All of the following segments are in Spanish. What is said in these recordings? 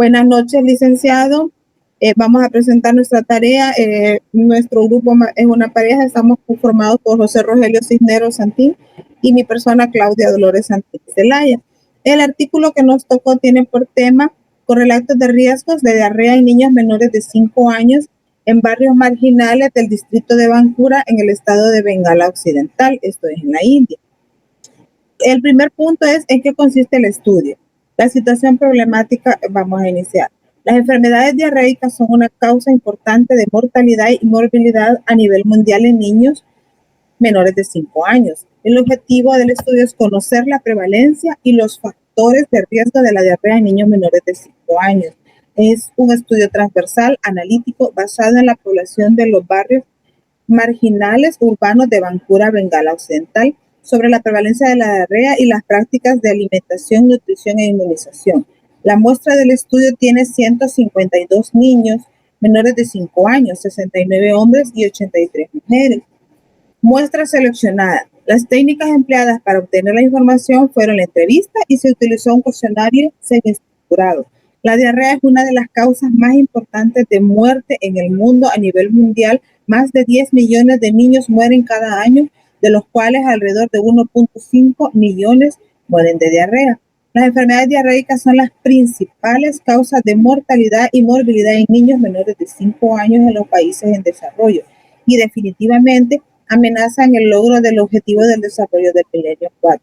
Buenas noches, licenciado. Vamos a presentar nuestra tarea. Nuestro grupo es una pareja. Estamos conformados por José Rogelio Cisneros Santín y mi persona Claudia Dolores Santín Zelaya. El artículo que nos tocó tiene por tema correlatos de riesgos de diarrea en niños menores de 5 años en barrios marginales del distrito de Bankura en el estado de Bengala Occidental, esto es en la India. El primer punto es en qué consiste el estudio. La situación problemática, vamos a iniciar. Las enfermedades diarreicas son una causa importante de mortalidad y morbilidad a nivel mundial en niños menores de 5 años. El objetivo del estudio es conocer la prevalencia y los factores de riesgo de la diarrea en niños menores de 5 años. Es un estudio transversal, analítico, basado en la población de los barrios marginales urbanos de Bankura, Bengala Occidental, sobre la prevalencia de la diarrea y las prácticas de alimentación, nutrición e inmunización. La muestra del estudio tiene 152 niños menores de 5 años, 69 hombres y 83 mujeres. Muestra seleccionada. Las técnicas empleadas para obtener la información fueron la entrevista y se utilizó un cuestionario semi-estructurado. La diarrea es una de las causas más importantes de muerte en el mundo a nivel mundial. Más de 10 millones de niños mueren cada año, de los cuales alrededor de 1.5 millones mueren de diarrea. Las enfermedades diarreicas son las principales causas de mortalidad y morbilidad en niños menores de 5 años en los países en desarrollo y definitivamente amenazan el logro del objetivo del desarrollo del milenio 4.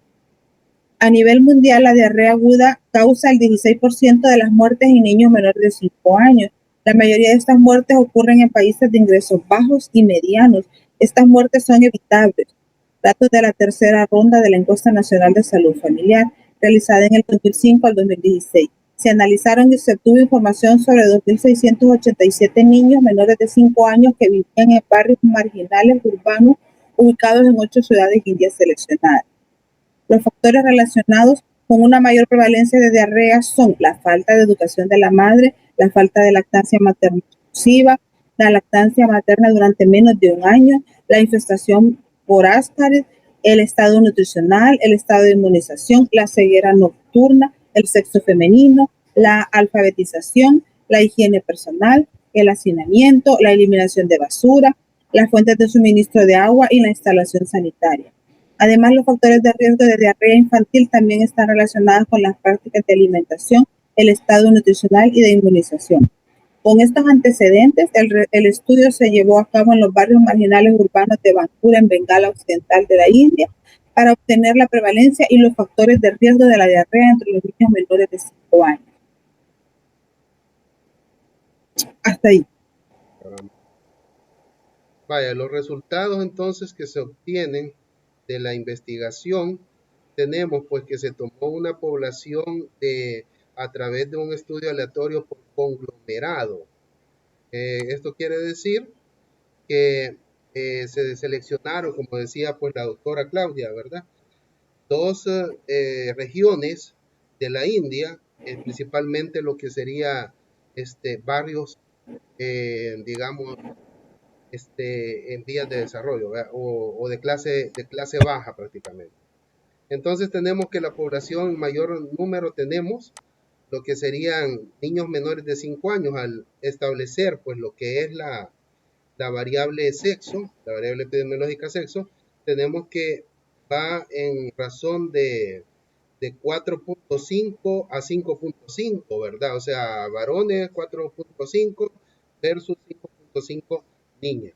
A nivel mundial, la diarrea aguda causa el 16% de las muertes en niños menores de 5 años. La mayoría de estas muertes ocurren en países de ingresos bajos y medianos. Estas muertes son evitables. Datos de la tercera ronda de la Encuesta Nacional de Salud Familiar, realizada en el 2005 al 2016. Se analizaron y se obtuvo información sobre 2.687 niños menores de 5 años que vivían en barrios marginales urbanos ubicados en 8 ciudades indias seleccionadas. Los factores relacionados con una mayor prevalencia de diarrea son la falta de educación de la madre, la falta de lactancia materna exclusiva, la lactancia materna durante menos de un año, la infestación por ascaris, el estado nutricional, el estado de inmunización, la ceguera nocturna, el sexo femenino, la alfabetización, la higiene personal, el hacinamiento, la eliminación de basura, las fuentes de suministro de agua y la instalación sanitaria. Además, los factores de riesgo de diarrea infantil también están relacionados con las prácticas de alimentación, el estado nutricional y de inmunización. Con estos antecedentes, el estudio se llevó a cabo en los barrios marginales urbanos de Bankura, en Bengala Occidental de la India, para obtener la prevalencia y los factores de riesgo de la diarrea entre los niños menores de 5 años. Hasta ahí. Vaya, los resultados entonces que se obtienen de la investigación, tenemos pues que se tomó una población a través de un estudio aleatorio por conglomerado. Esto quiere decir que se seleccionaron, como decía pues la doctora Claudia, ¿verdad? Dos regiones de la India, principalmente lo que sería barrios, digamos, en vías de desarrollo o de clase baja prácticamente. Entonces tenemos que la población mayor número tenemos lo que serían niños menores de 5 años al establecer pues lo que es la variable sexo, la variable epidemiológica sexo, tenemos que va en razón de 4.5 a 5.5, ¿verdad? O sea, varones 4.5 versus 5.5 niñas.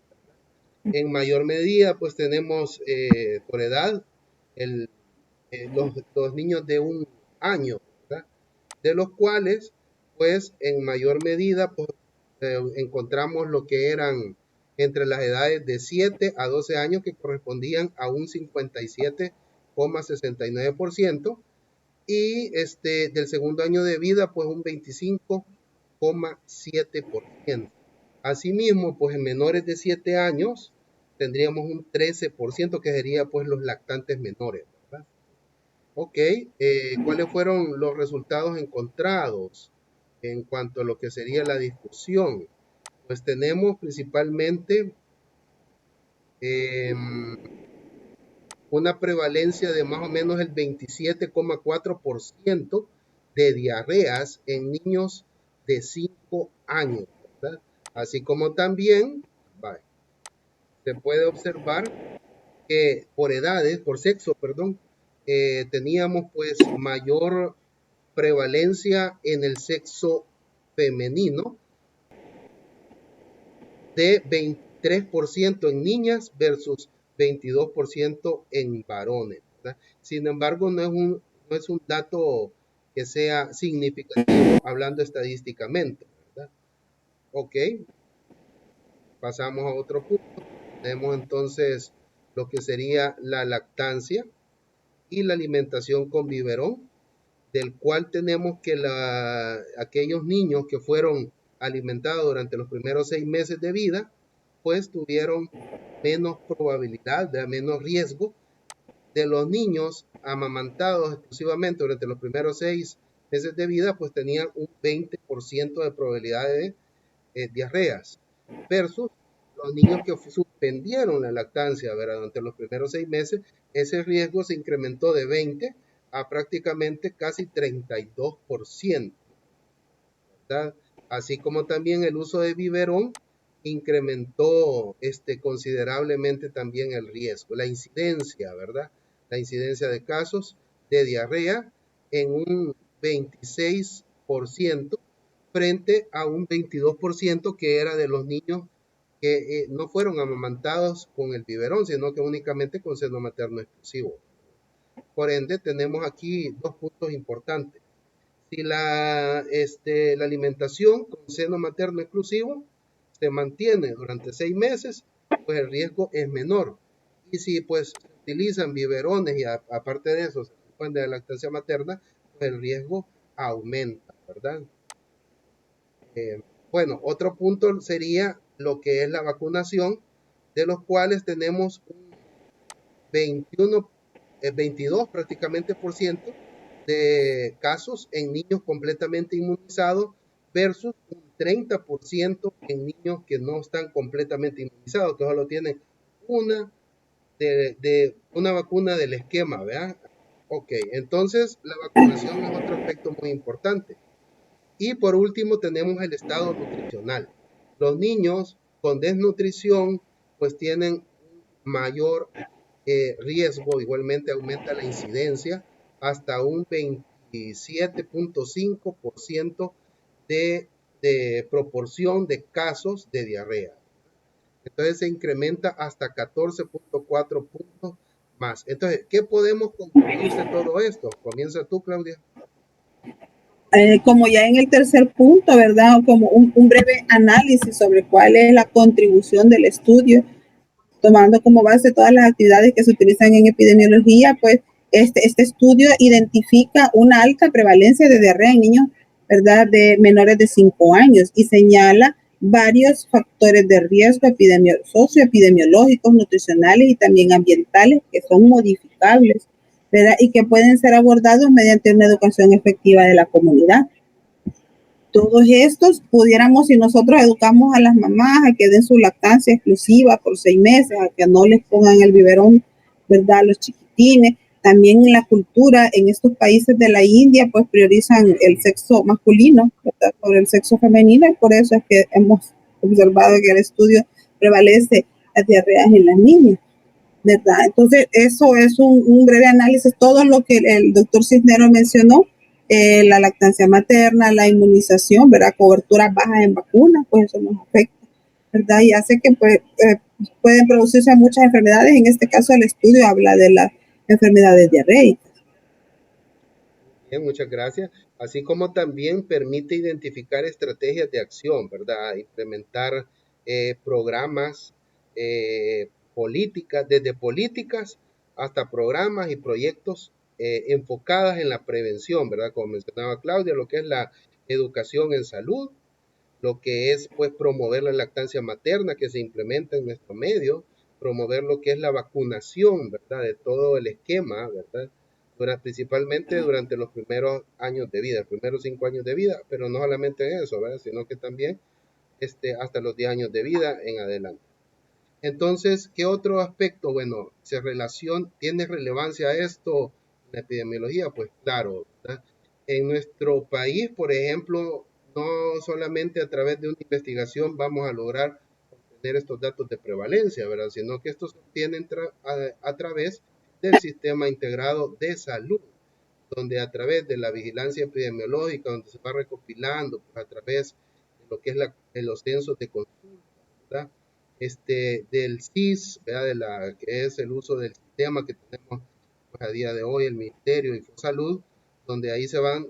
En mayor medida, pues tenemos por edad los niños de 1 año, ¿verdad? De los cuales, pues en mayor medida, pues, encontramos lo que eran entre las edades de 7 a 12 años, que correspondían a un 57,69%, y del segundo año de vida, pues un 25,7%. Asimismo, pues en menores de 7 años tendríamos un 13%, que sería pues los lactantes menores, ¿verdad? Ok, ¿cuáles fueron los resultados encontrados en cuanto a lo que sería la discusión? Pues tenemos principalmente una prevalencia de más o menos el 27,4% de diarreas en niños de 5 años, ¿verdad? Así como también se puede observar que por edades, por sexo, perdón, teníamos pues mayor prevalencia en el sexo femenino de 23% en niñas versus 22% en varones, ¿verdad? Sin embargo, no es un dato que sea significativo hablando estadísticamente, ¿verdad? Ok, pasamos a otro punto. Tenemos entonces lo que sería la lactancia y la alimentación con biberón, del cual tenemos que aquellos niños que fueron alimentados durante los primeros 6 meses de vida, pues tuvieron menos probabilidad, de menos riesgo de los niños amamantados exclusivamente durante los primeros 6 meses de vida, pues tenían un 20% de probabilidad de diarreas, versus los niños que suspendieron la lactancia, ¿verdad? Durante los primeros 6 meses, ese riesgo se incrementó de 20 a prácticamente casi 32%, ¿verdad? Así como también el uso de biberón incrementó considerablemente también el riesgo, la incidencia, ¿verdad? La incidencia de casos de diarrea en un 26% frente a un 22% que era de los niños que no fueron amamantados con el biberón, sino que únicamente con seno materno exclusivo. Por ende, tenemos aquí dos puntos importantes. Si la alimentación con seno materno exclusivo se mantiene durante 6 meses, pues el riesgo es menor. Y si pues se utilizan biberones y aparte de eso se suspende la lactancia materna, pues el riesgo aumenta, ¿verdad? Bueno, otro punto sería lo que es la vacunación, de los cuales tenemos un 21, 22 prácticamente por ciento de casos en niños completamente inmunizados versus un 30% en niños que no están completamente inmunizados, que solo tienen una una vacuna del esquema, ¿verdad? Ok, entonces la vacunación es otro aspecto muy importante. Y por último tenemos el estado nutricional. Los niños con desnutrición pues tienen mayor riesgo, igualmente aumenta la incidencia hasta un 27.5% de proporción de casos de diarrea. Entonces se incrementa hasta 14.4 puntos más. Entonces, ¿qué podemos concluir de todo esto? Comienza tú, Claudia. Como ya en el tercer punto, ¿verdad? Como un breve análisis sobre cuál es la contribución del estudio, tomando como base todas las actividades que se utilizan en epidemiología, pues este estudio identifica una alta prevalencia de diarrea en niños, ¿verdad?, de menores de 5 años y señala varios factores de riesgo socioepidemiológicos, nutricionales y también ambientales que son modificables, ¿verdad?, y que pueden ser abordados mediante una educación efectiva de la comunidad. Todos estos pudiéramos, si nosotros educamos a las mamás a que den su lactancia exclusiva por 6 meses, a que no les pongan el biberón, ¿verdad?, a los chiquitines. También en la cultura, en estos países de la India, pues priorizan el sexo masculino, ¿verdad?, sobre el sexo femenino, y por eso es que hemos observado que el estudio prevalece las diarreas en las niñas, ¿verdad? Entonces, eso es un breve análisis, todo lo que el doctor Cisneros mencionó, la lactancia materna, la inmunización, ¿verdad? Coberturas bajas en vacunas, pues eso nos afecta, ¿verdad? Y hace que pues, pueden producirse muchas enfermedades. En este caso, el estudio habla de las enfermedades diarreicas. Bien, muchas gracias. Así como también permite identificar estrategias de acción, ¿verdad? Implementar programas, políticas, desde políticas hasta programas y proyectos enfocadas en la prevención, ¿verdad? Como mencionaba Claudia, lo que es la educación en salud, lo que es pues promover la lactancia materna que se implementa en nuestro medio, promover lo que es la vacunación, ¿verdad? De todo el esquema, ¿verdad? Principalmente durante los primeros años de vida, los primeros 5 años de vida, pero no solamente eso, ¿verdad? Sino que también hasta los 10 años de vida en adelante. Entonces, ¿qué otro aspecto? Bueno, ¿tiene relevancia esto en la epidemiología? Pues claro, ¿verdad? En nuestro país, por ejemplo, no solamente a través de una investigación vamos a lograr obtener estos datos de prevalencia, ¿verdad? Sino que estos se obtienen a través del sistema integrado de salud, donde a través de la vigilancia epidemiológica, donde se va recopilando pues, a través de lo que es los censos de consulta, ¿verdad? Del CIS, ¿verdad? Que es el uso del sistema que tenemos pues, a día de hoy, el Ministerio de Salud, donde ahí se van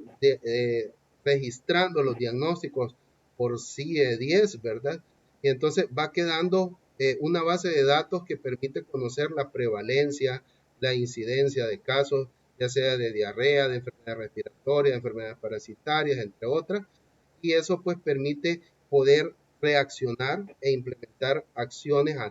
registrando los diagnósticos por CIE-10, ¿verdad? Y entonces va quedando una base de datos que permite conocer la prevalencia, la incidencia de casos, ya sea de diarrea, de enfermedades respiratorias, de enfermedades parasitarias, entre otras, y eso pues permite poder reaccionar e implementar acciones a